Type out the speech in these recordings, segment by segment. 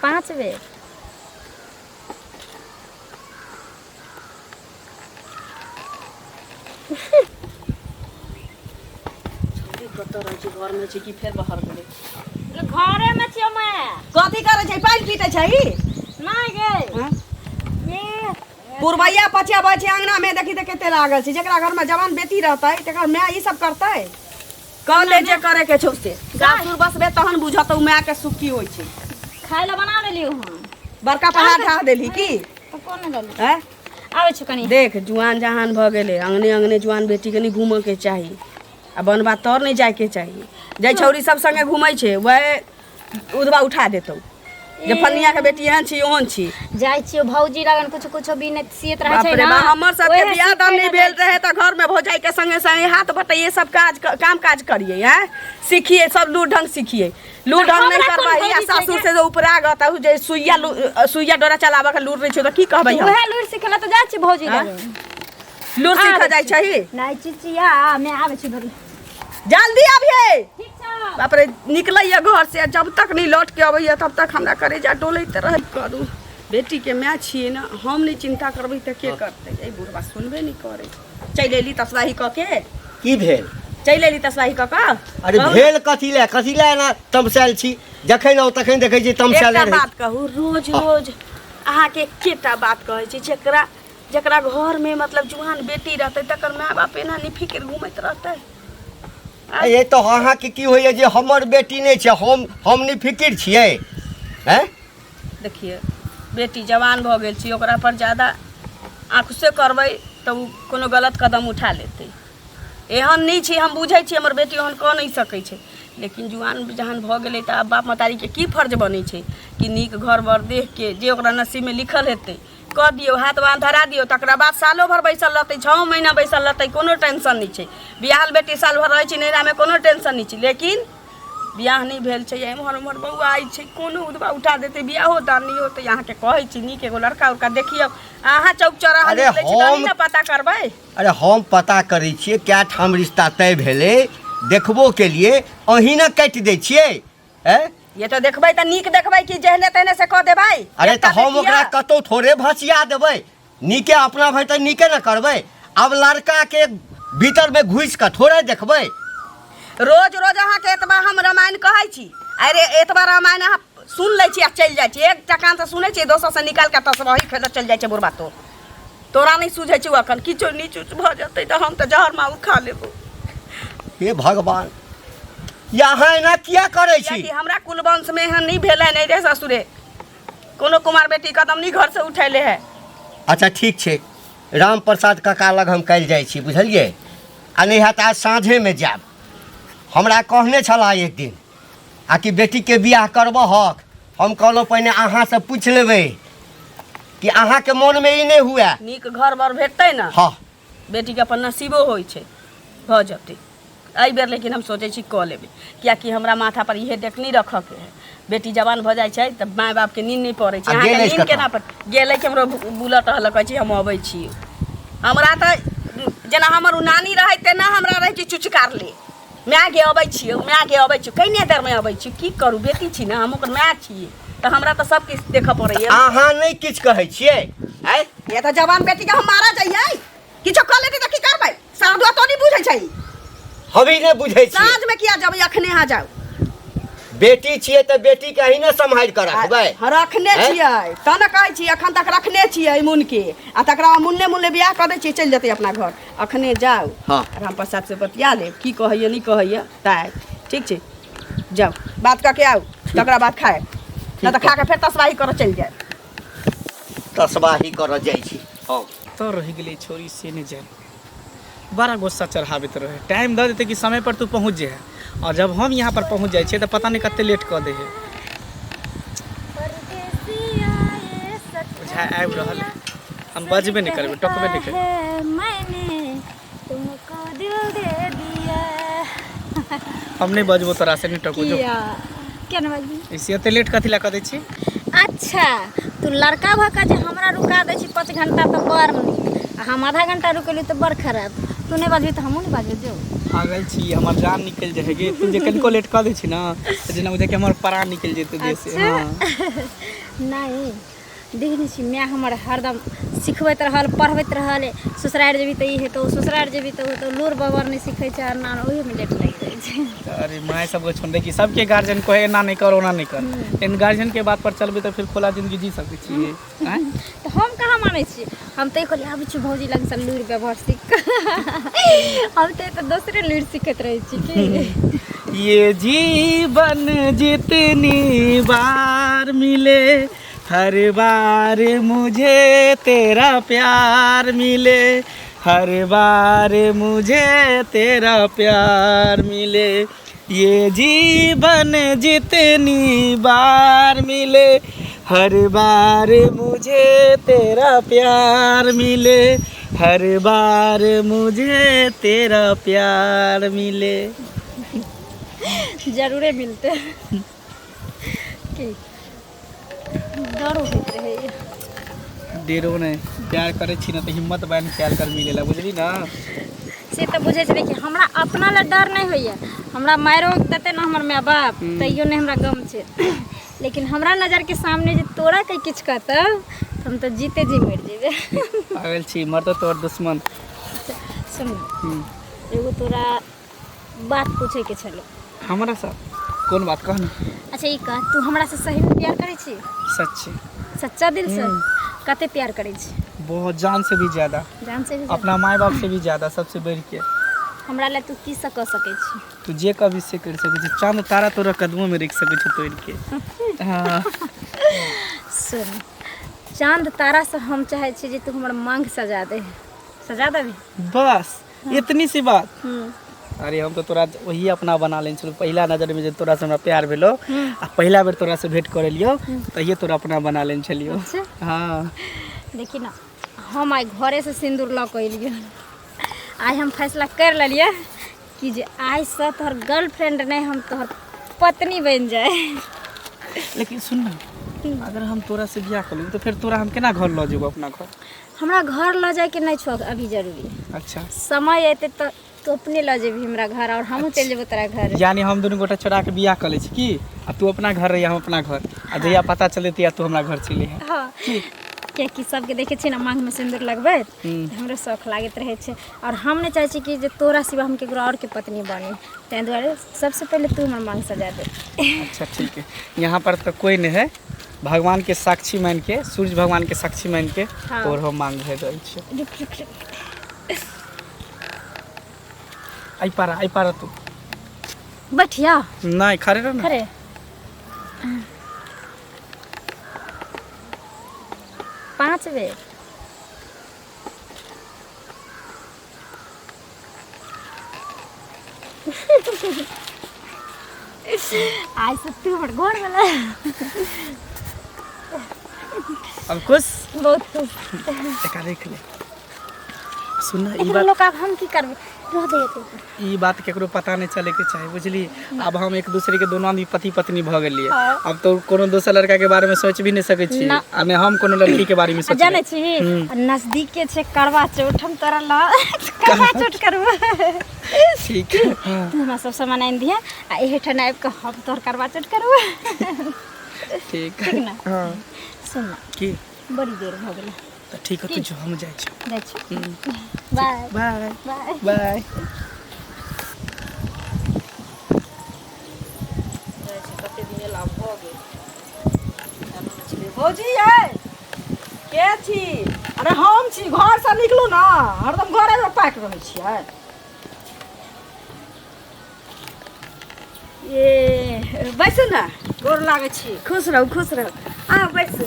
5 बेर। घर में छी कि फेर बाहर गेलै? घरे में छियो मैं। कथी करे छै? पानी पीटे छै? नहीं गे। ये पुरवैया पछिया बचे अंगना में देखी त कते लागल छै। जेकरा घर में जवान बेटी रहतै तकर माय ई सब करतै? कह ले जे करे के छौ से। सासुर बसबे तहन बुझतौ माय के सुख की होय छै। खाय ला बना लेली हम। बड़का पहाड़ ढा देली की? तो कोन डाली? हैं? आवे छ कनी। देख जुआन जहान भ गेले, अंगने अंगने जुआन बेटी के नहीं घूमे के चाही। आ बनबा तोर नहीं जाए के चाहिए। जे छौरी सब संगे घूमै छै वह उधवा उठा देतौ। जे फनिया के बेटी एहन छी ओहन छी। जाय छियो भौजी लगन कुछ भी ने सियत रहे छै बाप रे ना। बा, हमर सब के बियाह दान नहीं भेल रहे त घर में भौजाई के संगे संगे हाथ बटाइए सब काम काज करिए। हैं सीखिए, सब लूर ढंग सीखिए। लूर ढंग नहीं करबा या सासुर से जो उपरा गता जे सुइया डोरा चलाबा के लूर नहीं छ त की कहबै हम? ओहे लूर सिखला त जाय छी भौजी लगन। लूर सीख जाय छै? नहीं चिचिया मैं आवे छी भरी। जल्दी आबिए। ठीक छ। बाप रे निकलैया घर से, जब तक नहीं लौट के अबैया तब तक हमरा करे जा डोलैत रह करू। बेटी के माय छिए ना, हम नहीं चिंता करबै त के करतै? ए बुढ़वा सुनबे नहीं करे। चल एली तसवाही क के। की भेल? चल एली तसवाही क के। अरे भेल कथी ले ना तमसाइल छी। जखन आउ तखन देखै छी तमसाइल एकटा रहै। बात कहू, रोज रोज अहाँ के एकेटा बात कहै छी। जेकरा घर में मतलब जुआन बेटी रहतै तकर माय बाप एना नहीं फिक्र घूमैत रहतै। ये तो अहाँ के की होइए जे हमर बेटी नहीं छै, हम नहीं फिकिर छियै? हैं? देखिए बेटी जवान भ गेल छी, ओकरा पर ज्यादा आँख से करबै तो कोनो गलत कदम उठा लेतै। एहन नहीं छी, हम बुझै छी हमर बेटी ओहन कह नहीं सकै छै। लेकिन जुआन जहन भ गेलै त बाप मतारी के की फर्ज बनै छै कि नीक घर बर देख के जे ओकरा नसीब में लिखल हेतै कह दियौ, हाथ बांध धरा दियौ। तकरा बाद सालो भर बैसल रहतै, 6 महीना बैसल रहतै, कोनो टेंशन नहीं छै। बियाहल बेटी साल भर रहै छै नैहरा में, कोनो टेंशन नहीं छै। लेकिन बियाह नहीं भेल छै, एम्हर उम्हर बौआ आई छै, कोनो उधवा उठा देतै, बियाहो दान नहीं होतै। अहाँ के कहै छी नीक एगो लड़का उड़का देखियौ। अहाँ चौक चौराहा निकलै छी तनी ना पता करबै? अरे हम पता करै छियै, क्या ठाम रिश्ता तय भेलै देखबो के लिए अहीं ना काटि दै छियै। हैं? ये तो देखबै त नीक देखबै कि जेहने तेहने से कह देबै? अरे तो हम ओकरा कतौ थोड़े भसिया देबै। नीके अपना भरि त नीके ना करबै। अब लड़का के भीतर में घुस के थोड़े देखबै। रोज रोज अहाँ के एतबा हम रामायण कहै छी। अरे एतबा रामायण अहाँ सुन लै छी आ चल जाइ छी। एक टकान से सुनै छी, दोसर से निकाल के तसबही खेल चल जाइ छै बुढ़बा। तोरा नहीं सुझै छौ अखन किछो नीच भ जतै त हम त जहर माऊ खा लेबो। हे भगवान, यहाँ एना किया करै छी? कि हमरा कुलवंश में एहन नहीं भेलै नहीं रे ससुरे। कोनो कुमार बेटी कदम नहीं घर से उठैले है। अच्छा ठीक छै, राम प्रसाद काका लग हम कल जाइ छी, बुझलिए? आ नहीं हैत आज साँझे में जाब। हमरा कहने छला एक दिन आ कि बेटी के बियाह करबहक। हम कहलहुँ पहिने अहाँ से पूछि लेबै कि अहाँ के मन में ई नहीं हुआ। नीक घर बर भेटतै ना, हाँ बेटी के अपन नसीबो होय छै, भ जतै। एहि बेर लेकिन हम सोचै छी कऽ लेबै, कियाकि हमरा माथा पर इहे देख नहीं रखऽ के है। बेटी जवान भ जाइ छै त माय बाप के नींद नहीं पड़ै छै। अहाँ के नींद केना पर गेलै कि हमरो बुलट रहल कहै छी हम अबै छी। हमरा त जेना हमर उ नानी रहै तेना हमरा रहै कि चुचकार ले माय गे अबै छियै, माय गे अबै छियै। कइने देर में अबै छी, की करू बेटी छी ना, हम ओकर माय छियै त हमरा त सब किछ देखऽ पड़ैये। अहाँ नहीं किछ कहै छियै? हैं? ये त जवान बेटी के हम मारा जइयै, किछो कऽ लेतै त की करबै? साधुआ तो नहीं बुझै छै। हम ही नहीं बुझै छी। साँझ में किया जबै, अखने आ जाओ। बेटी छियै त बेटी के ही ना संभाल कर रखबै। रखने छियै त न कहै छी, अखन तक रखने छियै मुन के। आ तकरा मुन्ने मुन्ने बियाह कर दै छियै, चल जेतै अपना घर। अखने जाओ। हाँ। राम प्रसाद से बतिया ले, की कहैया नहीं कहैया ताय। ठीक छै, जाओ बात करके आओ, तकरा बाद खाए ना त खा के फेर तसवाही कर चल जाए। तसबाही कर जाइ छी। हाँ तो रह गेली छोरी से नहीं जाए, बड़ा गुस्सा चढ़ाबैत रहे। टाइम दे देते कि समय पर तू पहुँच जाए, और जब हम यहाँ पर पहुँच जाए तो पता नहीं कते लेट कर दे है। बुझा आबि रहल, हम बजबे नहीं करबे, टकबे नहीं करबे। हम नहीं बजबो तोरा से, नहीं टकबो। क्या न बजबी? इसे एते लेट कथी ला कर दै छी? अच्छा तू लड़का भका जे हमरा रुका दै छी 5 घंटा तो बड़ नीक, हम आधा घंटा रुकली तो बड़ खराब। तू नहीं बजबी तो हमहूँ नहीं बजबे। जो पागल छी हमर जान निकल जाएगी तू जे कनिको लेट कऽ दै छी ना तऽ जेना बुझे कि हमर प्राण निकल जेतै देह से। हाँ नहीं देखने छी मैं हमर हरदम सिखबैत रहल पढ़बैत रहल ससुरार जेबी तऽ ई हेतौ ससुरार जेबी तऽ हेतौ लूर बबर नहीं सीखै छै ना ओही में लेट लग जाइ छै। अरे माय सबको छोड़ दे कि सबके गार्जियन कहे एना नहीं कर ओना नहीं कर लेकिन गार्जियन के बात पर चलबे तो फिर खुला जिंदगी जी सकै छियै। हैं तो हम कहाँ मानै छी हम तो कहलिए आबै छी भौजी लग से लूर व्यवहार सीख हम तो दूसरे लूर सीखैत रहै छी कि ये जीवन जितनी बार मिले हर बार मुझे तेरा प्यार मिले हर बार मुझे तेरा प्यार मिले ये जीवन जितनी बार मिले हर बार मुझे तेरा प्यार मिले हर बार मुझे तेरा प्यार मिले। जरूरे मिलते कि डरो होइत रहै डेरो नहीं प्यार करे छी ना तो हिम्मत बन ख्याल कर मिलेला बुझली ना। से तो बुझे छै कि हमरा अपना ले डर नहीं होइए हमरा मारो देते ना हमर माय बाप तैयो नहीं हमरा गम छै लेकिन हमरा नजर के सामने जे तोरा के किछ कहता हम तो जीते जी मर जेबे। पागल छी मर तो तोर दुश्मन। सुन एगो तोरा बात पूछे के छलो हमारा साथ कौन बात कह ना। अच्छा ई कह तू हमरा से सही में प्यार करे छी सच्ची सच्चा दिल से कते प्यार करे छी? बहुत जान से भी ज्यादा जान से भी अपना माय बाप से भी ज्यादा सबसे बढ़ के। हमरा ले तू की से कह सके छी? तू जे कभी से कर सके छी चांद तारा तोरा कदमों में रख सके छी तोड़ के। हाँ सुन चांद तारा से हम चाहे छी जे तू हमर मांग सजा दे सजा देबी बस इतनी सी बात। अरे हम तो तोरा वही अपना बना लेन छलो पहला नजर में जे तोरा से हमरा प्यार भेलो आ पहला बेर तोरा से भेंट करे लियो तहिए तोरा अपना बना लेन छलियो। हाँ देखी ना हम आई घरे से सिंदूर लऽ के एलियै आई हम फैसला कर लेलिए कि जे आई से तोहर गर्लफ्रेंड नहीं हम तोहर पत्नी बन जाए। लेकिन सुन ना अगर हम तोरा से बियाह कर लेब तो फिर तोरा हम केना घर लऽ जेबो अपना घर? हमरा घर लऽ जाए के नहीं छौ अभी जरूरी अच्छा समय अते तो तू अपने लऽ जेबी हमरा घर और हमहूँ चलि जेबो तोरा घर। यानी हम दुनू गोटा छोड़ा के बियाह कर ले छी की आ तू अपना घर रही हम अपना घर आ जहिया पता चले तिया तू हमरा घर चले है। हाँ कियाकि सबके देखे छी ना मांग में सिंदूर लगबै हमरो शौक लागत रहे छै और हम नहीं चाहे छी कि जे तोरा सिवा हम केकरो और के पत्नी बनी तै दुआरे सबसे पहले तू हमर मांग सजा दे। अच्छा ठीक है यहाँ पर तो कोई नहीं है भगवान के साक्षी मान के सूर्य भगवान के साक्षी मान के हाँ। तोर हम मांग भेज रहल छी। रुक आई पारा तू बैठिया नहीं खड़े रह ना। खरे पाँच बेर आज से तू हमर घर वाला अब खुश बहुत खुश एका देख ले सुन ना ई एकरा बात लोग अब हम की करबे रह दे तू ई बात केकरो पता नहीं चले के चाहे बुझली। अब हम एक दूसरे के दोनों आदमी पति पत्नी भ गेलिए हाँ। अब तो कोनो दोसर लड़का के बारे में सोच भी नहीं सके छी ना। आ ने हम कोनो लड़की के बारे में सोच जाने छी नजदीक के छै करवा चौथ हम तोरा ला करवा चौथ करबो ठीक है। हाँ, तू हमरा सब सामान आनि दिहे आ एहे ठन आबि के हम तोहर करवा चौथ करबो ठीक ठीक ना? हाँ सुन ना की बड़ी देर भ गेलै तो ठीक है तू जो हम जाए छी। जाइ छी बाय बाय बाय बाय। भौजी है के छी? अरे हम छी घर से निकलू ना हरदम घरे में पाक रहै छियै। ये बैसू ना गोर लागै छी खुश रहू आ बैसू।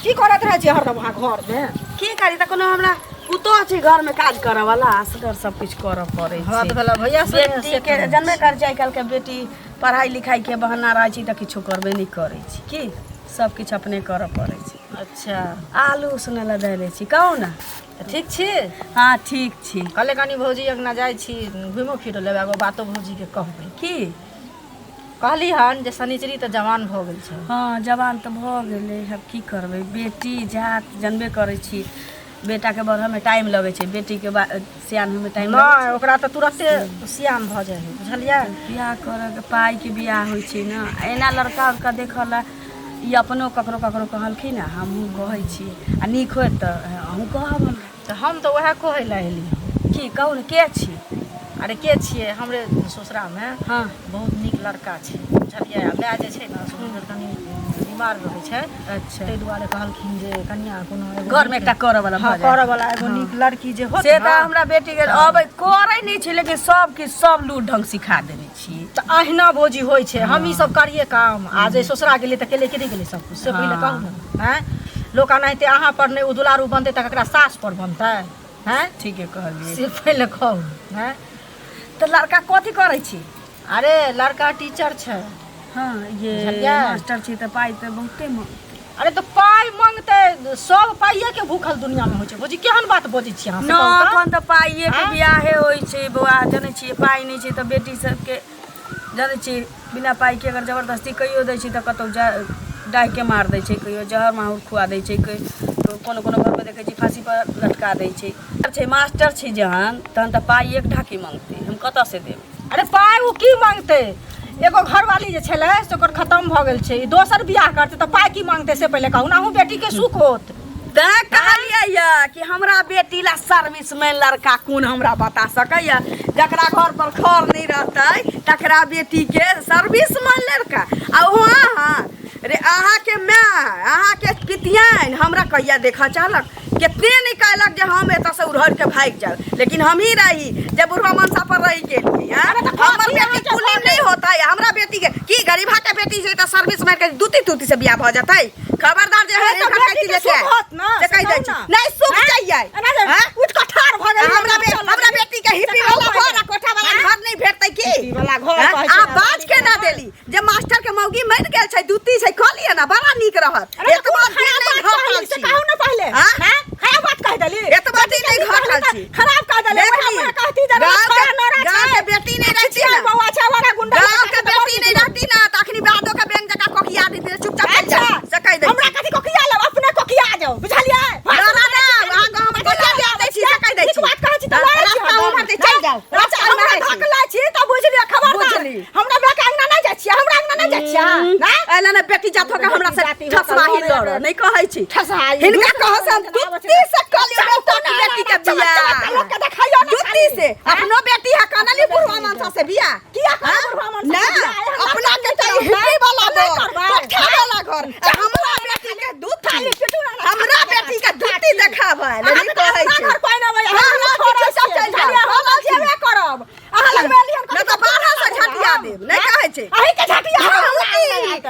की करत रहै छी हरदम अहाँ घर में? की करी त कोनो हमरा पुतोह छै घर में काज करऽ वाला असगर सब कुछ करऽ पड़ै छै। हाथ वाला भैया से बेटी के जन्मे कर छै आइ के बेटी पढ़ाई लिखाई के बहाना रहै छी त किछो करबे नहीं करै छी की सब किछ अपने करऽ पड़ै छै। अच्छा आलू उसने ला दे छी कहू ना। तऽ ठीक छी? हाँ ठीक छी। कहले कनी भौजी अंगना जाइ छी घुमो फिरो लेबै एगो बातो भौजी के कहबै की कहली हन जे शनिचरी तऽ जवान भऽ गेल छै। हाँ जवान तऽ भऽ गेलै अब की करबै बेटी जात जनबे करै छी बेटा के बढ़े में टाइम लगे छै, बेटी के सियान में टाइम लगे नहीं ओकरा तो तुरंते सियान भ जाए बुझलिए। बियाह करे के पाई के बियाह होइ छै ना, एना लड़का उड़का देखला ई अपनो ककरो ककरो कहलखिन ना, हमहूँ कहै छी आ नीक होत तऽ अहूँ कहब। तो हम तो वह कहे ला एली की कहू ने के छी? अरे के छिए हमरे ससुरा में हाँ बहुत नीक लड़का छै बुझलिए। माय जे छै ना ससुर कनी बीमार रहै छै, अच्छा ताहि दुआरे कहलखिन जे कन्या कोनो एगो घर में एकटा करऽ वाला हाँ करऽ वाला एगो नीक लड़की जे होत से ना, तऽ हमरा बेटी के अबै करे नहीं छै, लेकिन सब के सब लूट ढंग सिखा देने छी। तो अहिना भोजी होइ छै। हम ई सब करिए काम आज ससुरा गेली तऽ केले के गेली सब कुछ से पहिले कहू ना हैं। लोग अनाहिते अहाँ पर नहीं उदुलारू बनतै तऽ ककरा सास पर बनतै हैं? ठीके कहलिए। से पहिले कहू हैं। तो लड़का कथी करे छी? अरे लड़का टीचर छै। हाँ ये बुझलियै? मास्टर छी तऽ पाई तऽ बहुते अरे तो पाई मांगते सब पाइये के भूखल दुनिया में होइ छै भोजी। केहन बात बजै छी अहाँ? न एखन तऽ पाइये के बियाहे होइ छै बौआ, जनै छियै पाइ नहीं छै तऽ बेटी सबके जनै छियै बिना पाइ के अगर जबरदस्ती कहियो दै छै तऽ कतौ डाहि के मार दै छै, कहियो जहर माहौर खुआ दै छै, तो कोनो कोनो घर में देखै छी फांसी पर लटका दै छै। मास्टर छी जहन तहन तऽ पाइ एक ढाकी मांगतै, हम कतऽ से देब? अरे पाइ ओ की मांगते? एगो घरवाली जे छलै से ओकर खत्म भऽ गेल छै, दोसर बियाह करतै तऽ पाइ की मांगतै से पहिले कहू ना। अहूँ बेटी के सुख होत तैं कहलियै कि हमरा बेटी ला सर्विसमैन लड़का कोन हमरा बता सकैया, जकरा घर पर खर नहीं रहतै तकरा बेटी के सर्विसमैन लड़का। आ वहाँ रे अहाँ के माय अहाँ के पितियन हमरा कहिया देखा चाहलक, कितने नहीं कहलक जे हम एतऽ से उड़हर के भाग जाओ, लेकिन हम ही रही जब बुढ़वा मनसा पर रही के लिए। हमर बेटी कुली नहीं होता है, हमरा बेटी के की गरीबा के बेटी से तो सर्विसमैन के दूती से बियाह भ जातै। खबरदार जे है बेटी लेके से कह दै छी नहीं सुख चाहिए। उठ के ठाड़ भ गेल हमरा बेटी के हिप्पी वाला घर आ कोठा वाला घर नहीं भेटतै की? वाला घर कहै छै आ बाज के ना देली जे मास्टर के मौगी मर गेल छै, दूती छै कहलिए ना बड़ा नीक रहत। एतबा दिन नहीं घटल छी कहू ना पहले हैं खराब बात कह देली। एतबा दिन नहीं घटल छी खराब कह देली। हमरा कहती जरा गाँव के बेटी नहीं रहती ना, बउआ छावारा गुंडा गाँव के बेटी नहीं रहती ना त अखनी बादो के बैंक जका कोकिया दी चुपचाप चल जा से कह दे। हमरा कथी कोकिया लब अपने कोकिया आ जाओ बुझलिए। ना ना ना वहां गाँव में कोकिया दे दै छी से कह दै छी। बात कहै छी त रास्ता उम्हर दे चल जाओ। रास्ता हमरा धकला छी त बुझलिए खबरदार। हमरा बेक अंगना नहीं जाइ छी, हमरा अंगना नहीं जाइ छी ना। एला ना बेटी जात के हमरा से ठसवाही लड़ नहीं कहै छी। ठसाई हिनका कह से दूती से कलियो तो बेटी के बियाह लोग के देखाइयो ना दूती से अपनो बेटी है कनली बुढ़वा मनसा से बियाह किया बुढ़वा मनसा ना अपना के तो हिप्पी वाला कोठा वाला घर हमरा बेटी के दूती हमरा बेटी के दूती देखाबै नहीं कहै छी। घर कोई ना भैया हमरा छोड़ सब चल जा हम जेबे करब। अहाँ लग में एलियन ना तो बाहर से झटिया देब नहीं कहै छी। अही के झटिया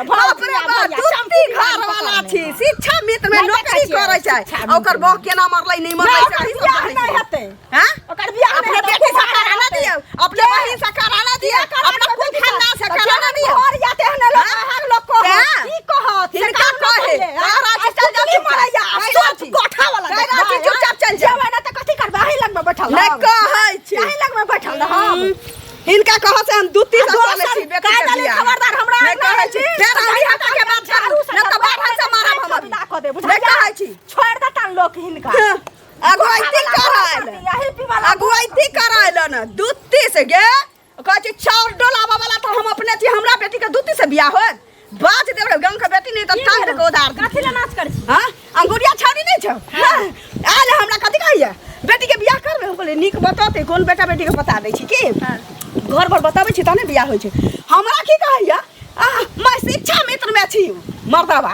बाप रे बाप दूती घर वाला छी, शिक्षा मित्र में नौकरी करै छै, ओकर बह केना मरलै नहीं मरलै से बियाह नहीं हेतै। हैं ओकर बियाह अपने बेटी से कराना दियो, अपने बहिन से कराना दियो, अपना खुद खानदान से कराना दियो। और जाते हैं लोग हर लोग को की कहत हिनका कहे राजी चल जा की मरैया सब कोठा वाला राजी चुपचाप चल जा जेबे ना त कथी करबे? अही लग में बैठल नहीं कहै छी अही लग में बैठल रहब। हिनका कह से हम दूती से चले छी बेटी के बियाह खबरदार हमरा नहीं कहै छी फेर अभी हटा के बात करू न त बाहर से मारब हम विदा क दे नहीं कहै छी। छोड़ देता लोग हिनका अगुवाइती कराइल यही पीवाला अगुवाइती कराइल न दूती से गे कहै छी चाउर डोलावा वाला तो हम अपने छी, हमरा बेटी के दूती से बियाह होत बाज देबे गांव के बेटी नहीं त टांग के उधार कथी ला नाच कर छी? हां अंगुरिया छौरी नहीं छौ आले हमरा कथी कहिए बेटी के बियाह करबे? हम बोले नीक बताते कोन बेटा बेटी के बता दै छी की घर पर बताबै छी तने बियाह होइ छै। हमरा की कहैया मैं शिक्षा मित्र में छी मर्दावा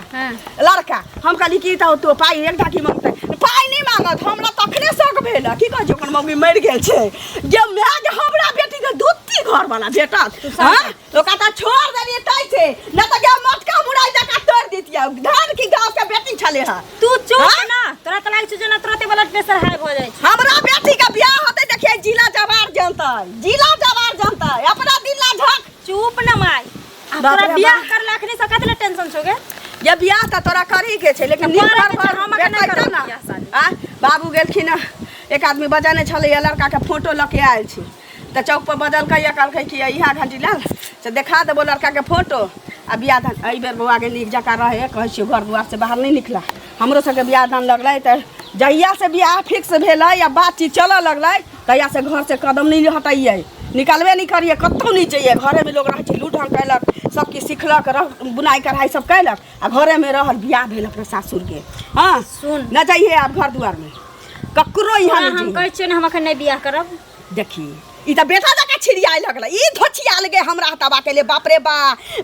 लड़का हम कहली की तो पाई एक ढाकी मांगते पाई नहीं मांगत हमरा तखने शक भेल की कह ओकर मम्मी मर गेल छै जे मैं जे हमरा बेटी के दूती घर वाला बेटा हां ओका त छोड़ देलिए तै से न त गे मटका मुराई जका तोड़ दितिया धान की गांव के बेटी छले हां। तू चुप ना, तोरा त लाग छै जेना तुरंते ब्लड प्रेशर हाई भ जाय छै। हमरा बेटी के बियाह होते देखिए जिला जवार जनता अपना दिला झक चुप ना माय। तोरा बियाह करला अखनी से कतले टेंशन छौ गे? ये बियाह त तोरा करी के छै लेकिन नीक घर हम बेटा नहीं करब ना बियाह शादी। हां बाबू गेलखिन एक आदमी बजाने छले लड़का के फोटो लके आयल छी त चौक पर बदल के कहलकै कि इहा घंटी लाल से देखा देबो लड़का के फोटो आ बियाह दान एहि बेर बौआ के नीक जकाँ रहे कहै छियै घर दुआर से बाहर नहीं निकला हमरो सबके बियाह दान लगलै तऽ जहिया से बियाह फिक्स भेलै या बातचीत चलऽ लगलै तहिया से घर से कदम नहीं हटाइए निकालबे नहीं करिए कतौ नहीं जाइए घरे में लोग रहै छै लूट ढंग कयलक सब किछु सिखलक बुनाई कढ़ाई सब कयलक आ घरे में रहल बियाह भेल अपने सासुर के हाँ सुन न जाइए आप घर दुआर में ककरो यहाँ हम नहीं कहै छियै ने हम अखन नहीं बियाह करब देखिए ई त बेटा जका छिड़ियाए लगलै ई धोछिया लगे हमरा हटाबा के लिए बाप रे बा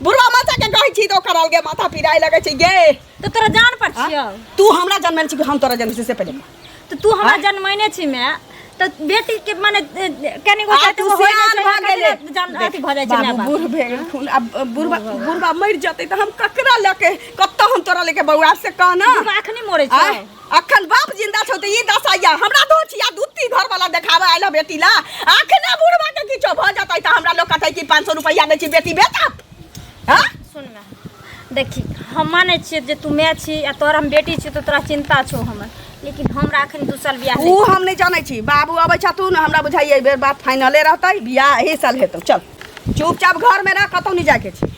बुढ़वा माता के कहै छी तो ओकर अलगे माथा पिराए लगे छै गे तो तोरा जान पर छियौ तू हमरा जन्मल छी कि हम तोरा जन्म से पहले तो तू हमरा जन्मैने छी मैं तो बेटी के माने कनी गो तू सियान भ गेले जान अथी भ जाय छै बाबू ना बूढ़ भे गेलखुन अब बुढ़वा मर जतै त हम ककरा लेके कत्ता हम तोरा लेके बौआ से कहना तू अखनी मोरे छै अखन बाप जिंदा छौ त ई दसाइया हमरा दो छिया दूती घर वाला देखावा आइला बेटी ला अखने बुढ़वा के किछो भ जतै त हमरा लोग कहतै कि 500 रुपया दै छी बेटी बेटा हां सुन ना देखी हम माने छियै जे तू मैं छी आ तोर हम बेटी छी तो तोरा चिंता छौ हमर लेकिन हमरा अखन 2 साल बियाह ऊ हम नहीं जानै छी बाबू अबै छथु न हमरा बुझाइए बेर बात फाइनले रहतै बियाह एही साल हेतौ चल चुपचाप घर में रह कतौ नहीं जाके छी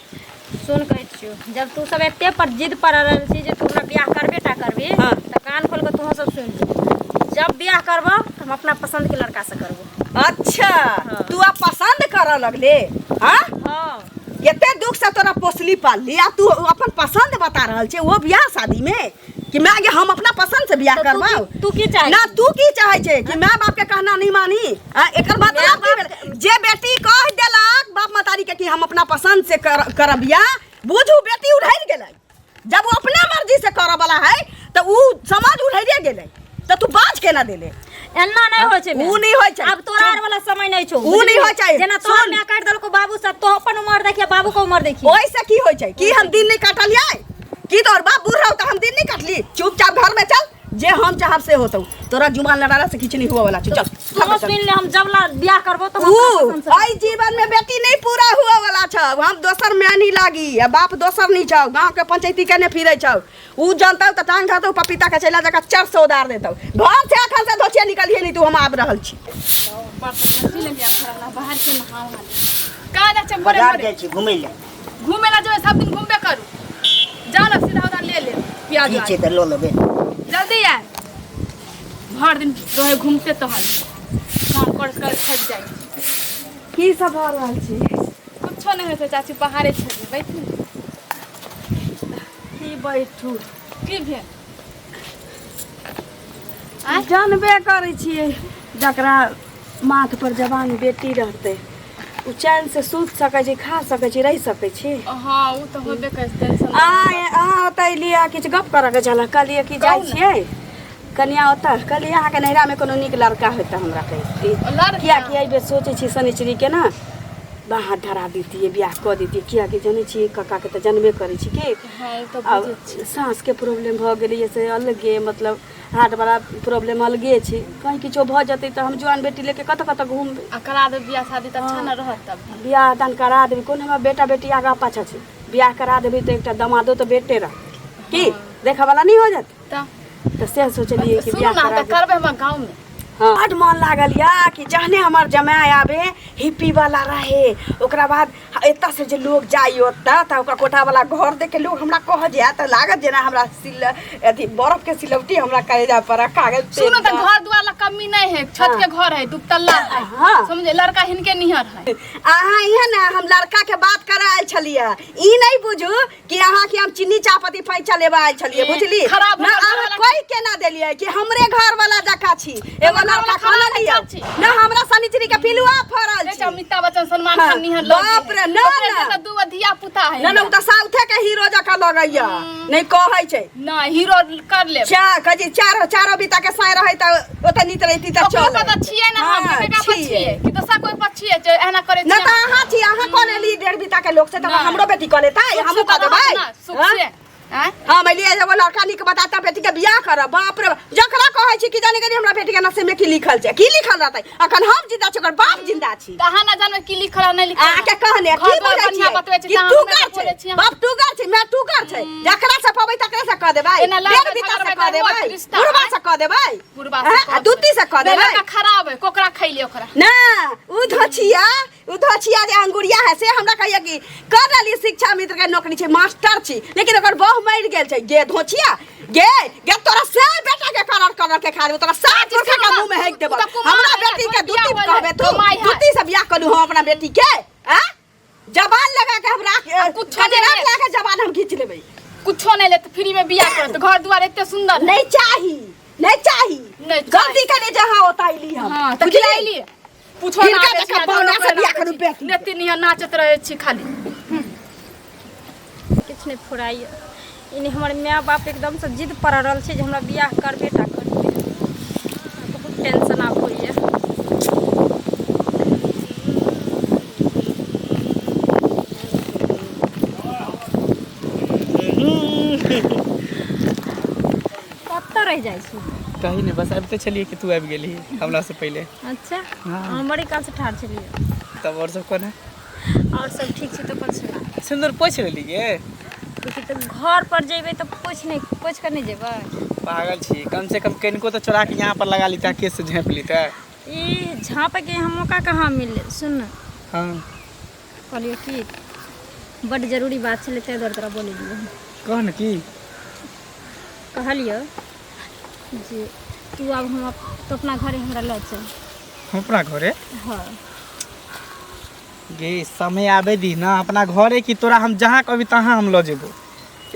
सुन कहै छियौ जब तू सब एते पर जिद पर रहल छी जे तू हमरा बियाह करबे टा करबी त कान खोल के तू सब सुन ले जब बियाह करबो त हम अपना पसंद के लड़का से करबो अच्छा तू अब पसंद कर लगले हां हां केते दुख से तोरा पोसली पालली आ तू अपन पसंद बता रहल छे वो बियाह शादी में कि मैं आगे हम अपना पसंद से बियाह करबाऊ तू की चाहे ना तू की चाहे छे कि मैं बाप के कहना नहीं मानी एकर मतलब की भेल? जे बेटी कह देलक बाप मतारी के कि हम अपना पसंद से करब बियाह बुझू बेटी उधर गेलै जब वो अपने मर्जी से करब वाला है तो ऊ समाज उधरे गेलै तो तू बाज के ना देले एना नहीं होय छै ऊ नहीं होय छै अब तोरा आर वाला समय नहीं छौ ऊ नहीं होय छै जेना तोर मैं काट देलको बाबू से तो अपन उम्र देखिए बाबू के उम्र देखिए ओइ से की होय छै कि हम दिन नहीं काटलियै की तोर बाप बूढ़ रहो तो हम दिन नहीं काटली चुपचाप घर में चल जे हम चाहब से होतौ तोरा जुबान लड़ाला से किछ नहीं हुआ वाला चल सुन सुन ले हम जब ला बियाह करबो तो आई जीवन में बेटी नहीं पूरा हुआ वाला छ हम दोसर में नहीं लागी आ बाप दोसर नहीं छौ गांव के पंचायती केने फिरै छौ ऊ जानतौ त टांग खातौ पपीता के चला जका 400 उधार देतौ घर से अखन से धोछिया निकलिए नहीं तू हम आब रहल छी बाहर के नहाओ का जा चंबरे बाजार जाइ छी घुमै ले घूमे ला जो सब दिन घूमबे करू जाओ ना सीधा उधर ले प्याज ठीक छै त लो लेबे जल्दी आ भर दिन रहे घूमते तो हाल काम कर थक जाए की सब हो रहल छी कुछो नहीं होते चाची बाहरे छे बैठू की बैठू की भेल जानबे करै छियै जकरा माथ पर जवान बेटी रहते उ चैन से सूत सकै छै खा सकै छै रह सकै छै हां उ तो होबे करते आ ओतै लिया किछु गप करऽ के छला कहलिए कि जाइ छियै कन्या ओतऽ कहलिए अहाँ के नैहरा में कोनो नीक लड़का होता हमरा कहती किया कि एहि बेर सोचै छी शनिचरी के ना बाहर धरा देतिए बियाह कऽ देतिए किया कि जानै छी कक्का के तऽ जानबे करै छी कि हां तो अब सांस के प्रॉब्लम भ गेलै से अलगे मतलब हार्ट वाला प्रॉब्लम अलगे छै कहीं किछो भ जतै त हम जवान बेटी लेके कत कत घूमबै आ करा दे बियाह शादी त अच्छा न रहत तब बियाह दान करा देबै कोन हमरा बेटा बेटी आगा पाछा छै बियाह करा देबै त एकटा दमादो त बेटे रह की देखा वाला नहीं हो जात त से सोचलिए कि बियाह करा करबे हम गांव में हाँ बड मन लागल या कि जहने हमार जमाई आवे हिप्पी वाला रहे ओकरा बाद एता से जे लोग जाई ओता त ओकरा कोठा वाला घर देख के लोग हमरा कह जाय त लागत जेना हमरा सिल अथी बर्फ के सिलौटी हमरा करे जा पर कागज सुनो त घर दुआर ला कमी नहीं है छत के घर है दुतल्ला है समझे लड़का हिनके निहर है अहाँ इहाँ ना हम लड़का के बात करे आयल छलिए ई नहीं बुझू कि अहाँ के हम चीनी चापती पैसा लेबा आयल छलिए बुझली खराब ना अहाँ कोई के ना देलिए कि हमरे घर वाला जका छी एगो लड़का खाना दियो ना हमरा शनिचरी के पिलुआ फरल छी अमिताभ बच्चन सलमान खान निहर लोग बाप रे ना ना दू धिया पुता है ना ना उ त साउथे के हीरो जका लगैया नहीं कहै छै ना हीरो कर ले कजी चारो बिता के साय रहै त ओत नित रहिती त चल पता छिए ना हम बेटा पछिए कि दोसर कोई पछिए जे एना करे ना त अहाँ छी अहाँ कोने ली 1.5 बिता के लोग से त हमरो बेटी कले त हमहु क देबै सुख से हां मैं लिए एगो लड़का निक बताता बेटी के बियाह कर बाप रे जकरा कहै छी कि जाने करी हमरा बेटी के नसीब में की लिखल छै की लिखल रहतै अखन हम जिंदा छी ओकर बाप जिंदा छी कहां ना जाने की लिखल नहीं लिखल आ के कहने की बोलै छी कि तू कर छै बाप तू कर छै मैं तू कर छै जकरा से पबै तकरा से क देबै डेढ़ बिता से क देबै बुढ़वा से क देबै बुढ़वा से दूती से क देबै खराब है कोकरा खैली ओकरा ना उ धछिया धोछिया जे अंगुरिया है से हमरा कहिए कि कर रहली शिक्षा मित्र के नौकरी छै मास्टर छी लेकिन ओकर बहु मरि गेल छै गे धोछिया गे गे तोरा से बेटा के करर के खा देबो तोरा सात पुरखा के मुंह में हेक देबो हमरा बेटी के दूती कहबे तू दूती से बियाह करू हम अपना बेटी के हैं जबान लगा के हमरा कुछ कजरा लगा के जबान हम खींच लेबै कुछो नहीं ले तो फ्री में बियाह करत घर दुआर इतने सुंदर नहीं चाहिए गलती करे जहां होता इली हम हां तो खिलाइली पूछो ना का बौना से बियाह करू बेटी नेती नहीं नाचत रहे छी खाली किछ नहीं फुराइए इन्हें हमारे माँ बाप एकदम से जिद पर रहल छै जे हमरा बियाह करबे टा करबे बहुत टेंशन आब होइए कत्ता रह जाइ छी कहीं नहीं बस अब तो चलिए कि तू आबि गेली हमरा से पहले अच्छा हाँ। हम बड़ी काल से ठाड़ छलिए तब और सब कौन है और सब ठीक छै तो अपन सुना सुंदर पूछ लेली गे क्योंकि तो घर पर जेबे तो पूछ कर नहीं जेबे पागल छी कम से कम कनिको तो चोरा के यहाँ पर लगा ली केस से झाँप ली ई झाँप के हम मौका कहाँ मिले सुन हाँ कहलियो कि बड़ जरूरी बात छलै तै दुआरे तोरा बोले दियो कह न की कहलियो जे तू अब हम तो अपना घरे हमरा ल चल हम अपना घरे हाँ गे समय आबे दी ना अपना घरे की तोरा हम जहाँ कभी तहाँ हम ल जेबो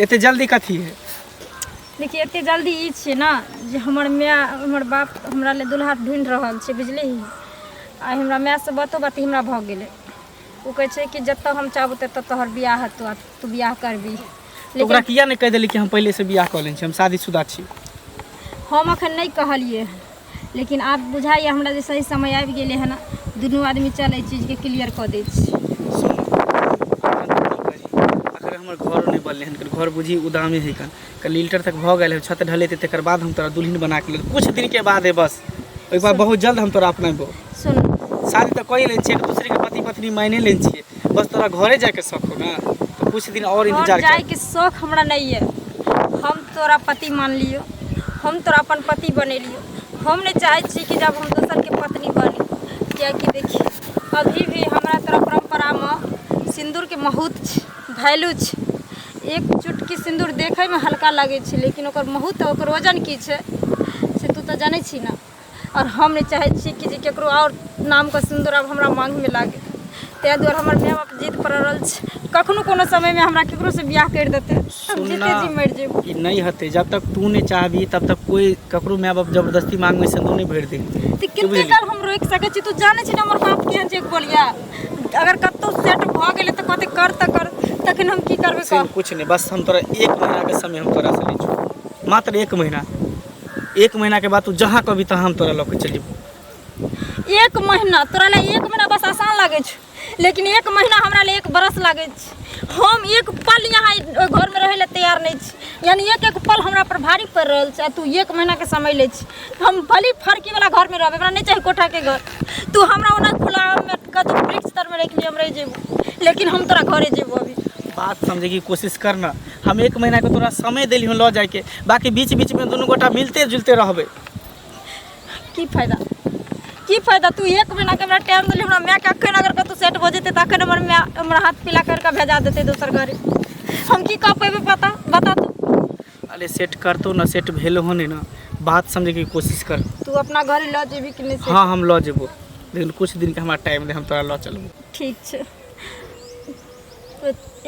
एते जल्दी कथी है देखिए एते जल्दी ई छै ना जे हमर माय हमर बाप हमरा ले दुल्हा ढूंढ रहल छै बुझली आ हमरा माय से बातो बाती हमरा भऽ गेलै ओ कहै छै कि जतऽ हम चाहबो ततऽ तोहर बियाह हेतौ आ तू बियाह करबी तो ओकरा किया नहीं कह देली कि हम पहले से बियाह कर लेन छी हम शादीशुदा छी हम अखन नहीं कहलिए लेकिन आब बुझाइए हमरा जे सही समय आबि गेलै है ना दुनू आदमी चल एहि चीज के क्लियर कऽ दै छी अगर हमर घर नहीं बनले हन घर बुझी उदामे है कल लीटर तक भऽ गेल है छत ढलेते तकर बाद हम तोरा दुल्हन बना के ले कुछ दिन के बाद है बस एक बार बहुत जल्द हम तोरा अपनेबो सुन शादी तो कई लेन छी एक दूसरे के पति पत्नी मायने लेन छी बस तोरा घरे जाके शौक हो ना तो कुछ दिन और इंतजार जाए के शौक हमरा नहीं है हम तोरा पति मान लियो हम तोरा अपन पति बनेलियो हम नहीं चाहे छी कि जब हम दोसर के पत्नी बनी क्या कि देखिए अभी भी हमरा तोरा परंपरा में सिंदूर के महत्व छै वैल्यू छै एक चुटकी सिंदूर देखे में हल्का लगे छै लेकिन ओकर महत्व ओकर वजन की छै से तू तो जाने छी ना और हम नहीं चाहे छी कि जे केकरो और नाम का सिंदूर अब हमरा मांग में लागे तै दुआरे हमर माय बाप जिद पर रहल छै कखनो कोनो समय में हमरा केकरो से बियाह कर देते तब जीते जी मर जेबो कि नहीं हते जब तक तू नहीं चाहबी तब तक कोई ककरो माय बाप जबरदस्ती मांग में सिंदूर नहीं भर दे तो कितने काल हम रोक सके छी तू जाने छी ना हमर बाप केहन छै बोलिया अगर कतो सेट भ गेले त कते कर तखन हम की करबे से कुछ नहीं बस हम तोरा 1 महीना के समय हम तोरा से ले छु मात्र 1 महीना के बाद तू जहाँ कभी तहाँ हम तोरा लके चल जेबो 1 महीना तोरा ले 1 महीना बस आसान लागे छै लेकिन 1 महीना हमरा ले 1 बरस लागे छै हम एक पल यहाँ घर में रहे ले तैयार नहीं छी यानी एक पल हमरा पर भारी पड़ रहल छै तू 1 महीना के समय ले छी हम भली फरकी वाला घर में रहबे हमरा नहीं चाहे कोठा के घर तू हमरा ओना खुला में कदम वृक्ष तर में रख ली हम रह जेबो लेकिन हम तोरा घरे जेबो अभी बात समझे की कोशिश करना हम 1 महीना के तोरा समय देली हम ल जाए के बाकी बीच बीच में दोनों गोटा मिलते जुलते रहबे की फायदा तू 1 महीना के हमरा टाइम देली हमरा माय के अखन अगर कतौ सेट हो जेते तखन हमर माय हमरा हाथ पीला करके भेजा देते दोसर घरे हम की कह पेबे बता तू अरे सेट करतो ना सेट भेलो होने ना बात समझे की कोशिश कर तू अपना घरे ल जेबी कि नहीं से हाँ हम ल जेबो लेकिन कुछ दिन के हमारा टाइम दे हम तोरा ल चलबो ठीक छै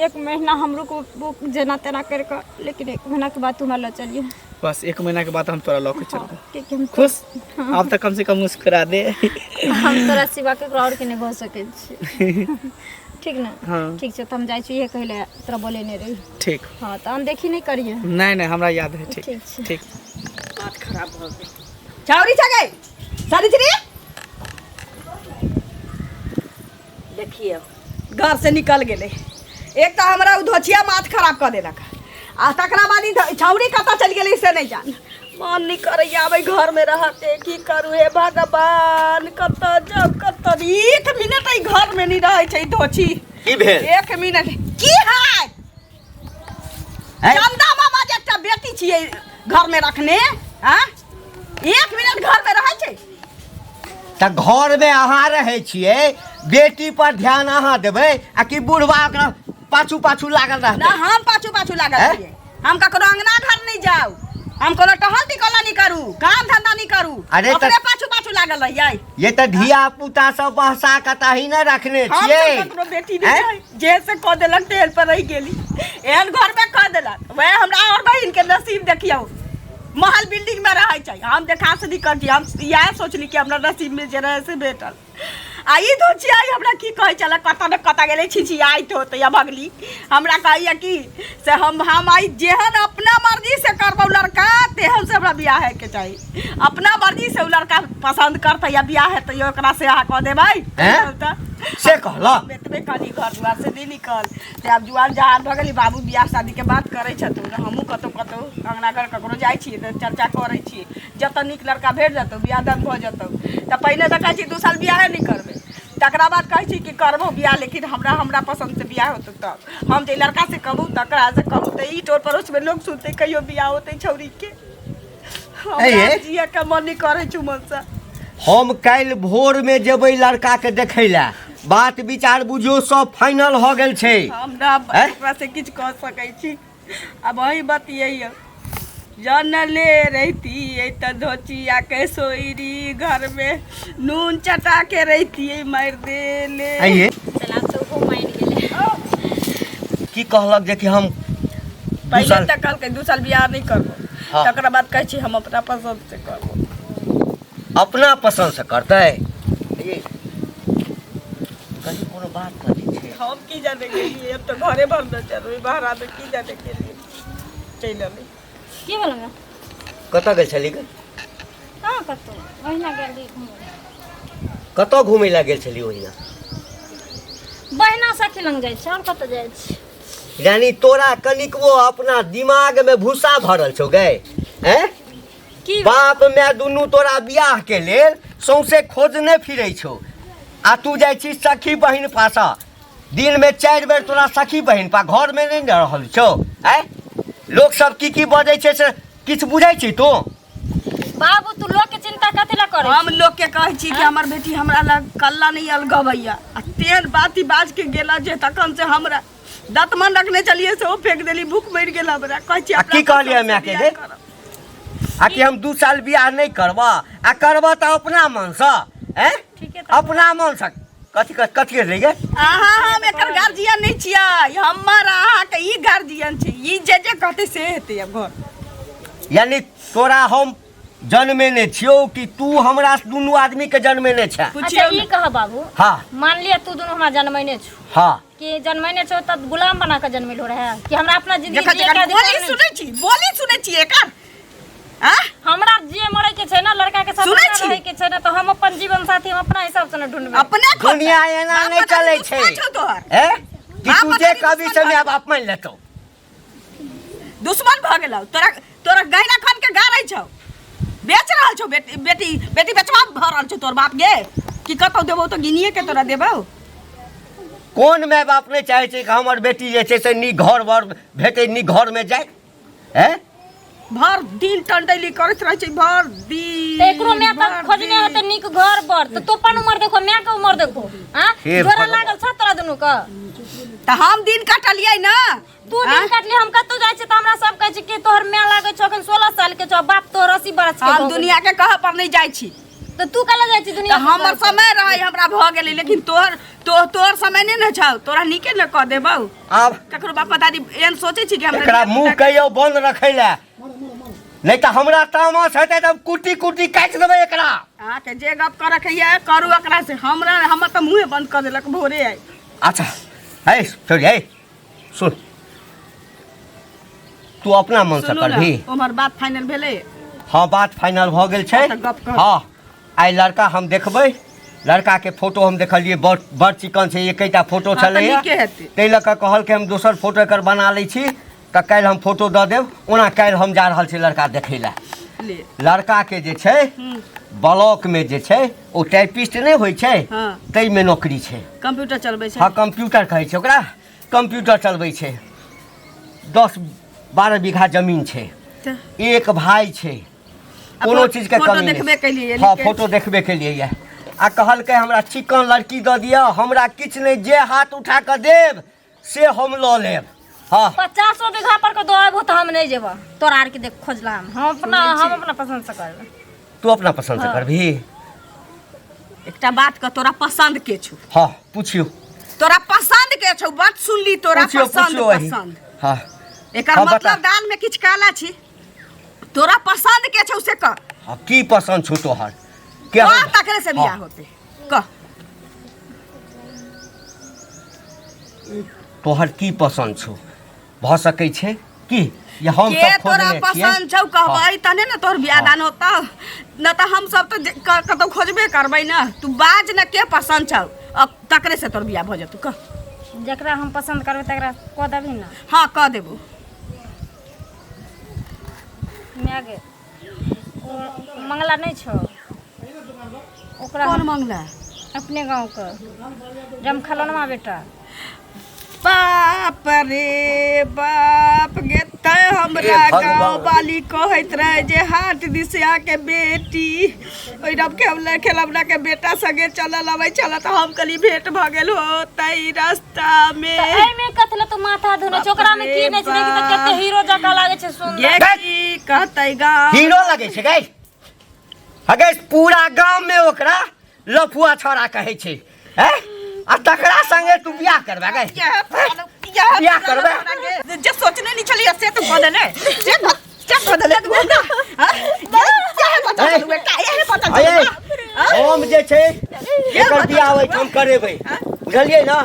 1 महीना हम रुक जेना तेना करके लेकिन 1 महीना के बाद तू हमरा ल चलिए बस 1 महीना के बाद हम तोरा ल के चलबो ठीक हम खुश अब तक कम से कम मुस्कुरा दे हम तोरा सिवा के और के नहीं भऽ सकै छी ठीक ना हाँ ठीक छै त हम जाइ छी ये कहले तोरा बोले नहीं रही ठीक हाँ तो अनदेखी नहीं करिए नहीं हमरा याद है ठीक ठीक छै ठीक बात खराब हो गई छौरी छ गई सावित्री देखिए घर से निकल गेले एक तो हमरा धोछिया माथ खराब कर देलक आ तकरा बाद छौरी कतऽ चल गेलै से नहीं जान मन नहीं करैया आबै घर में रहते की करू हे भगवान कतऽ जाऊ कतऽ 1 मिनट ई घर में नहीं रहे छै धोछी की भेल 1 मिनट की है चंदा मामा जत्ता बेटी छियै घर में रखने हैं 1 मिनट घर में रहे छै त घर में अहाँ रहे छिए बेटी पर ध्यान अहाँ देबै आ कि बुढ़वा ओकरा पाछू पाछू लागल ना रहतै हम पाछू पाछू लागल हैं? छियै हम ककरो अंगना घर नहीं जाऊ हम कोनो टहल टिकोला नहीं करू काम धंधा नहीं करू अरे अपने त- पाछू पाछू लागल रहियै ये तो धिया पुता सब बहसा कताही न रखने हम छियै तो ककरो बेटी हैं? नहीं जाय जे से कह देलक तेल पर रह गेली एहन घर में कह देलक वह हमरा और बहिन के नसीब देखियो महल बिल्डिंग में रहै छै हम देखा से नहीं करती हम इएह सोचली कि हमरा नसीब में जे रहे से भेटल आ ई तो छियै हमरा की कहै छला कतऽ न कतऽ गेलै छिछि आई तो या भगली हमरा कहैया कि से हम आई जेहन अपना मर्जी से करबौ लड़का तेहन से हमरा बियाह है के चाही अपना मर्जी से उ लड़का पसंद करतै या बियाह हेतै ओकरा से अहाँ कह देबै हैं? से कहला बेटबे कनी घर दुआर से नहीं निकल ते आब जुआन जहान भऽ गेली बाबू बियाह शादी के बात करै छथुन हमहूँ कतौ कतौ अंगना घर ककरो जाइ छियै तऽ चर्चा करै छियै जतऽ नीक लड़का भेट जेतौ बियाह दान भऽ जेतौ तऽ पहिने तऽ कहै छी 2 साल बियाहे नहीं करबै तकरा बाद कहै छी कि करबो बियाह लेकिन हमरा पसंद से बियाह होतौ तब हम जे लड़का से कहबू तकरा से कहबू तऽ ई टोल पड़ोस में लोग सुनतै कहियो बियाह होतै छौरी के हमरा जिया के मन नहीं करै छु मन से हम काल्हि भोर में जेबै लड़का के देखै लए बात विचार बुझियो सब फाइनल हो गेल छै हमरा हैं? ओकरा से किछु कह सकै छी अब वही बतियै जानले रहती त धोचिया के सोईरी घर में नून चटा के रहती मार देले आइए चला तो वो मान गेले की कहलक जे कि हम पहले तक कहलकै 2 साल बियाह नहीं करबो हाँ। तकरा बाद कहै छी हम अपना पसंद से करबो अपना पसंद से करतै ये कहीं कोनो बात कथी छै हम की जाने के लिए अब तो घरे भर न चलो बाहर आदमी की जाने के लिए चल ले की बोलंगा कतऽ गेल छली गे हां कतो ओहिना गेली घुमै कतऽ घुमै लए गेल छली ओहिना बहिना सखी लंग जाइ छै और कतो जाइ छै यानी तोरा कनिकवो अपना दिमाग में भूसा भरल छौ गे हैं की बाप माय दुनू तोरा बियाह के लेल सौंसे खोजने फिरै छौ आ तू जाइ छी सखी बहिन पासा दिन में 4 बेर तोरा सखी बहिन पा घर में नहीं रहल छौ हैं लोग सब की बजै छै से किछु बुझै छी तू बाबू तू लोग के चिंता कथि ला करे हम लोग के कहै छी कि हमर बेटी हमरा लग कल्ला नहीं अलगवैया आ तेल बाती बाज के गेला जे तखन से हमरा दतमन रखने चलिए से ओ फेंक देली भूख मर गेल हमरा कहै छी आ की कहलियै माय के गे आ कि हम 2 साल बियाह नहीं करबा आ करबा तऽ अपना मन से हैं ठीक है अपना मन से कथी रहि गे अहाँ हम एकर गार्जियन नहीं छियै हमर अहाँ के ई गार्जियन छी ई जे कहते से हेतै अब घर यानी तोरा हम जन्मेने छियौ कि तू हमरा दुनू आदमी के जन्मेने छै अच्छा ई कह बाबू हाँ मान लिया तू दोनों हमरा जन्मैने छु हाँ कि जन्मैने छो तब गुलाम बना के जन्मेलो रहे कि हमरा अपना जिंदगी जखन जिए के जखन अधिकार बोली सुनै छी एकर हाँ हमरा जे मरे के छै ना लड़का के साथ सुनै छी? रहे के छै ना तो हम अपन जीवन साथी हम अपना हिसाब से ना ढूंढबे अपने दुनिया एना नहीं चलै छै ए कि तू जे कभी से माय बाप मान लेतौ दुश्मन भ गेलौ तोरा गहना खान के गारै छौ बेच रहल छौ बेटी बेचवा भ रहल छौ तोर बाप गे कि कतौ देबौ तो गिनिए के तोरा देबौ कोन माय बाप नहीं चाहे छै कि हमर बेटी जे छै से नीक घर बर भेटै नीक घर में जाए हैं भर दिन टंडैली करैत रहै छै भर दिन तो एकरो में तक खोजने होते नीक घर बर तो तू अपन उम्र देखो मैं के उम्र देखो हां हे जोरा भगवान। लागल छ तोरा दुनू का त हम दिन काटलियै ना तू दिन काटली हम कतौ जाय छै त हमरा सब कहै छै कि तोहर मैं लागै छ अखन 16 साल के छ बाप तोहर 80 बरस के हम दुनिया के कह पर नहीं जाइ छी तो तू कला जाय छी दुनिया त हमर समय रहै हमरा भ गेलै लेकिन तोहर समय नहीं न छौ तोरा नीके न कह देबौ अब ककरो बाप दादी एहन सोचै छी कि एकरा मुंह कहियो बंद रखै लए नहीं तो हमरा तामस हेतै तब कुटी कुटी काटि देबै एकरा अहाँ के जे गप कर रखैया करू एकरा से हम त मुंहे बंद कर देलक भोरे आई अच्छा है छोड़ी है सुन तू अपना मन से करबी हमर बात फाइनल भेलै हाँ बात फाइनल भ गेल छै अच्छा, गप कर। हाँ आइ लड़का हम देखबै लड़का के फोटो हम देखलिए बड़ चिकन छै एकैटा फोटो हाँ, तऽ छलै नीके हेतै। ताहि लऽ कऽ कहल कि हम दोसर फोटो एकर बना लै छी तऽ काल्हि हम फोटो दऽ देब ओना काल्हि हम जा रहल छी लड़का देखै लए ले लड़का के जे छै ब्लॉक में जे छै ओ टाइपिस्ट नहीं होइ छै हाँ। ताहि में नौकरी छै कंप्यूटर चलबै छै हाँ कंप्यूटर कहै छै ओकरा कंप्यूटर चलबै छै 10-12 बीघा जमीन छै तऽ एक भाई छै कोनो चीज के फोटो कमी देखबे केलियै, हाँ नीके। फोटो देखबे के लिए आ कहलकै हमरा चिकन लड़की दऽ दिअ, हमरा किछु नहीं, जे हाथ उठा कऽ देब से हम लऽ लेब। हाँ 50 बीघा पर के दो तो हम नहीं जेब, तोरा आर के देख खोजला हम अपना पसंद से करब। तू अपना पसंद से करबी? एकटा बात का तोरा पसंद के छौ? हाँ पूछियो। तोरा पसंद के छौ? बात सुन ली, तोरा पूछियो, पसंद पूछियो वही। पसंद हाँ एकर हाँ, मतलब बता। दान में किछ काला छी। तोरा पसंद के छौ से कह। हाँ की पसंद छौ तोहर? क्या कह तकरे से बियाह होते कह। तोहर की पसंद छौ? भ सकै छै कि ये हम के सब तोरा खोजने छियै? पसंद छौ कहबै तने न तोर बियाह दान होता, न त हम सब त कतौ खोजबे करबै न। तू बाज न के पसंद छौ, अब तकरे से तोर बियाह भ जतौ कह। जकरा हम पसंद करबै तकरा कह देबही ना। हाँ कह देबो। मैगे मंगला नहीं छो ओकरा कौन हम मंगला? अपने गांव का रमखलनमा बेटा। बाप रे बाप गे, तय हमरा हे भगवान। गाँव वाली कहैत रहे जे हाट दिसिया के बेटी ओइ रब के हमले खेलबना के बेटा संगे चलल अबै छल, त हम कली भेंट भ गेल हो तई रास्ता में। एई में कथले तो माथा धोने चोकरा में की नहीं छले कि त कते हीरो जका लागे छे सुंदर। ये की कहतै गाँव हीरो लगे छै गै? अगे पूरा गांव में ओकरा लफुआ छोरा कहै छै हैं? आ तकरा संगे तू बियाह करबा गै? बियाह करबे? जे सोचने नहीं छलिए से तो बदले से बदले तू ना। हां ये पता चलू बेटा, ये पता अये चलू। हम जे छै एकर बियाह होय हम करेबै, बुझलियै ना?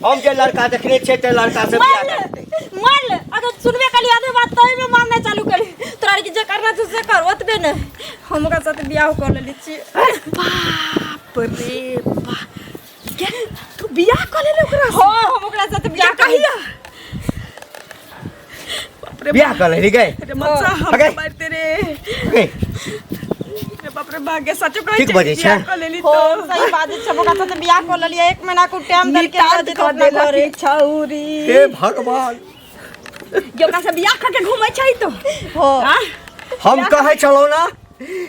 हम जे लड़का देखने छियै ते लड़का से बियाह करतै। मान ले अगर सुनबे कली आधे बात तई में मानना चालू करी, तोरा के जे करना छै से कर, ओतबे न हम ओकरा साथ बियाह कर लेली छी। बाप रे बाप, क्या तू बियाह कर ले ओकरा? हां हम ओकरा साथ बियाह कहिया। बाप रे बियाह कर ले गै? रे मचा हम अगे। मारते रे। गै रे बाप रे भाग्य सचो कहै ठीक बजै छै। कर लेली हो तो सही बात छै, ओकरा साथ बियाह कर लेली, 1 महीना को टाइम देल के निकाल तो अपना घरे। छौरी हे भगवान, ये ओकरा से बियाह करके घुमै छै तो। हो हां हम कहै छलौ ना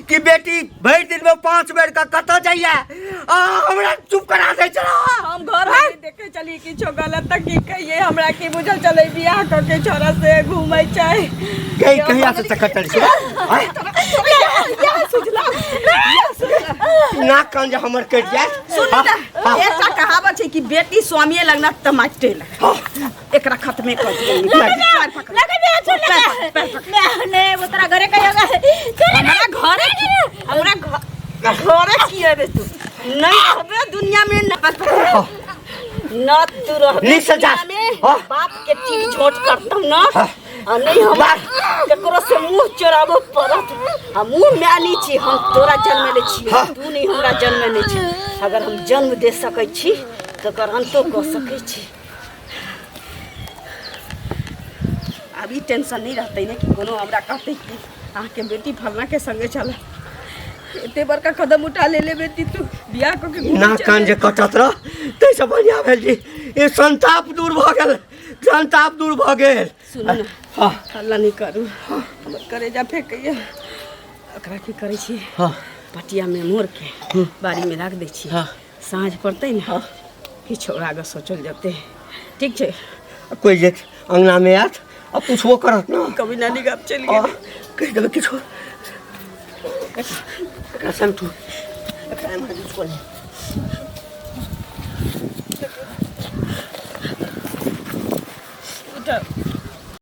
कि बेटी भरि दिन में 5 बेर का कत जाइए, आ हमरा चुप करा दै छलौ। हम घर में देखे चली किछो गलत त की कहिए, हमरा की बुझल चले बियाह करके छोरा से घुमै छै। गै कहिया से चक्कर छै? या सुझला नाक कान जे हमर कटि जाए। सुन ना, एकटा कहावत छै कि बेटी स्वामीए लगना त माटे लग। एकरा खत्मे कर दिए। नहीं वो तेरा घरे कहियो हमरा घरे किए रे तू? नहीं रहबे दुनिया में न तू रहबे नीक से जा। दुनिया में। हाँ। बाप के चीज झोट करतौ ना, आ नहीं हमरा केकरो से मुंह चोराबो पड़त। हम मुंह म्यानी छी, हम तोरा जन्म ले छी, तू नहीं हमरा जन्म ले छी। अगर हम जन्म दे सकै छी तो कर अंतो क सकै छी। अभी टेंशन नहीं रहते ना कि कोनो हमरा कहते कि अहाँ के बेटी फलना के संगे चला। एते बड़का कदम उठा ले बेटी, तू बियाह क के घूम नाक कान जे कटत रह तै से बढ़िया भेल जी। ए संताप दूर भ गेल, संताप दूर भ गेल। सुन ना, हाँ हल्ला नहीं करू, हमर करेजा फेंकइए। ओकरा की करै छी, हाँ पटिया में मोड़ के बाड़ी में रख दै छी। हाँ। साँझ पड़तै ना कि छोड़ा के सोचल जते। ठीक छै? कोई जे अंगना में आत आ पूछबो करत ना, कभी नानी गाप चल आ, गेल। कहि देबै किछो। एकरा संग तू एकरा एम्हर किछु कर ले। उठ